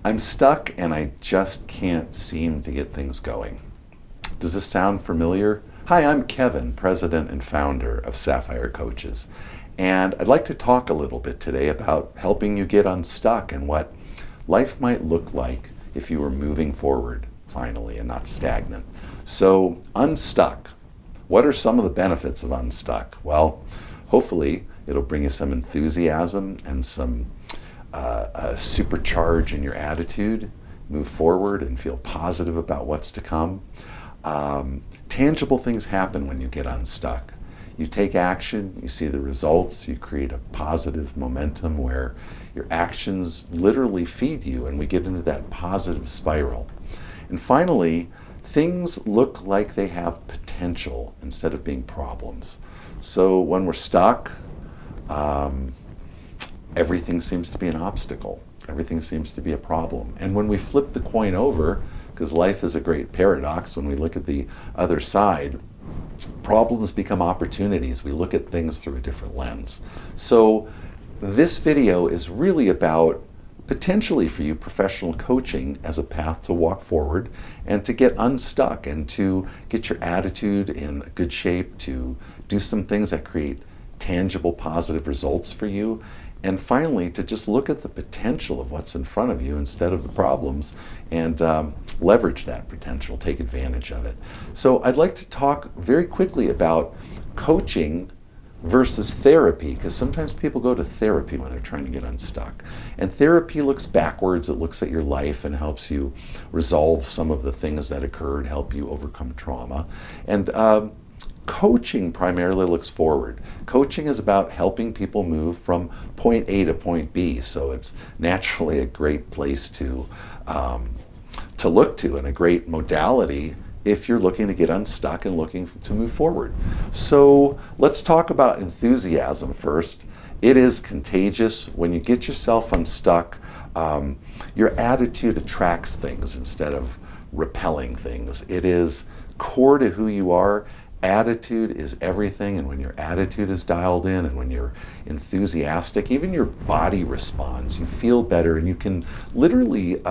I'm stuck and I just can't seem to get things going. Does this sound familiar? Hi, I'm Kevin, president and founder of Sapphire Coaches. And I'd like to talk a little bit today about helping you get unstuck and what life might look like if you were moving forward finally and not stagnant. So, unstuck. What are some of the benefits of unstuck? Well, hopefully it'll bring you some enthusiasm and some supercharge in your attitude, move forward and feel positive about what's to come. Tangible things happen when you get unstuck. You take action, you see the results, you create a positive momentum where your actions literally feed you, and we get into that positive spiral. And finally, things look like they have potential instead of being problems. So when we're stuck, everything seems to be an obstacle. Everything seems to be a problem. And when we flip the coin over, because life is a great paradox, when we look at the other side, problems become opportunities. We look at things through a different lens. So this video is really about potentially for you professional coaching as a path to walk forward and to get unstuck and to get your attitude in good shape, to do some things that create tangible positive results for you. And finally, to just look at the potential of what's in front of you instead of the problems and leverage that potential, take advantage of it. So I'd like to talk very quickly about coaching versus therapy, because sometimes people go to therapy when they're trying to get unstuck. And therapy looks backwards, it looks at your life and helps you resolve some of the things that occurred, help you overcome trauma. And coaching primarily looks forward. Coaching is about helping people move from point A to point B, so it's naturally a great place to look to and a great modality if you're looking to get unstuck and looking to move forward. So let's talk about enthusiasm first. It is contagious. When you get yourself unstuck, your attitude attracts things instead of repelling things. It is core to who you are. Attitude is everything, and when your attitude is dialed in and when you're enthusiastic, even your body responds. You feel better, and you can literally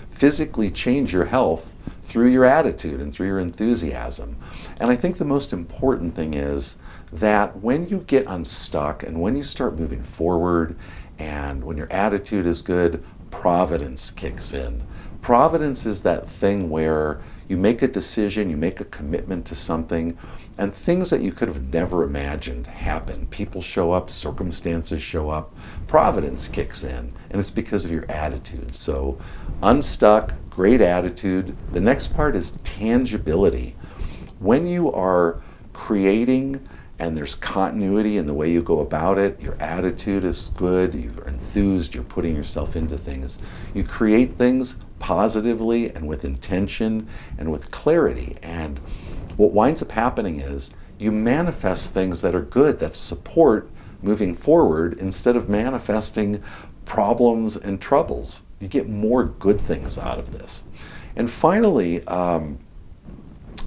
physically change your health through your attitude and through your enthusiasm. And I think the most important thing is that when you get unstuck and when you start moving forward and when your attitude is good, providence kicks in. Providence is that thing where you make a decision, you make a commitment to something, and things that you could have never imagined happen. People show up, circumstances show up, providence kicks in, and it's because of your attitude. So, unstuck, great attitude. The next part is tangibility. When you are creating and there's continuity in the way you go about it, your attitude is good, you're enthused, you're putting yourself into things. You create things positively and with intention and with clarity. And what winds up happening is you manifest things that are good, that support moving forward instead of manifesting problems and troubles. You get more good things out of this. And finally,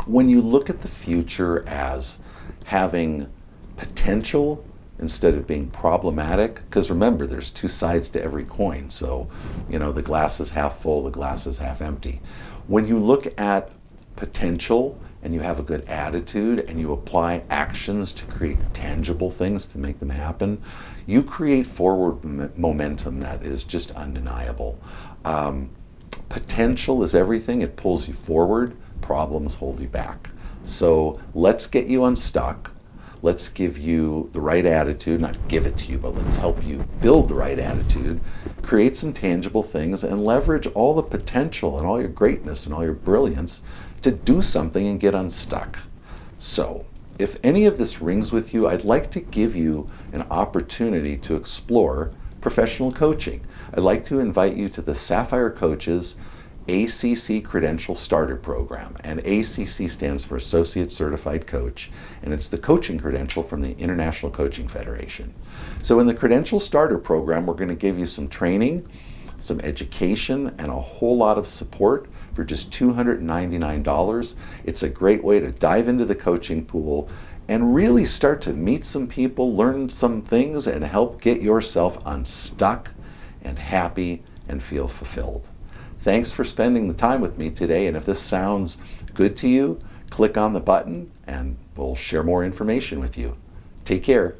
when you look at the future as having potential instead of being problematic, because remember, there's two sides to every coin. So, the glass is half full, the glass is half empty. When you look at potential and you have a good attitude and you apply actions to create tangible things to make them happen, you create forward momentum that is just undeniable. Potential is everything. It pulls you forward. Problems hold you back. So let's get you unstuck. Let's give you the right attitude, not give it to you, but let's help you build the right attitude, create some tangible things, and leverage all the potential and all your greatness and all your brilliance to do something and get unstuck. So, if any of this rings with you, I'd like to give you an opportunity to explore professional coaching. I'd like to invite you to the Sapphire Coaches ACC Credential Starter Program. And ACC stands for Associate Certified Coach, and it's the coaching credential from the International Coaching Federation. So in the Credential Starter Program, we're going to give you some training, some education, and a whole lot of support for just $299. It's a great way to dive into the coaching pool and really start to meet some people, learn some things, and help get yourself unstuck and happy and feel fulfilled. Thanks for spending the time with me today, and if this sounds good to you, click on the button and we'll share more information with you. Take care.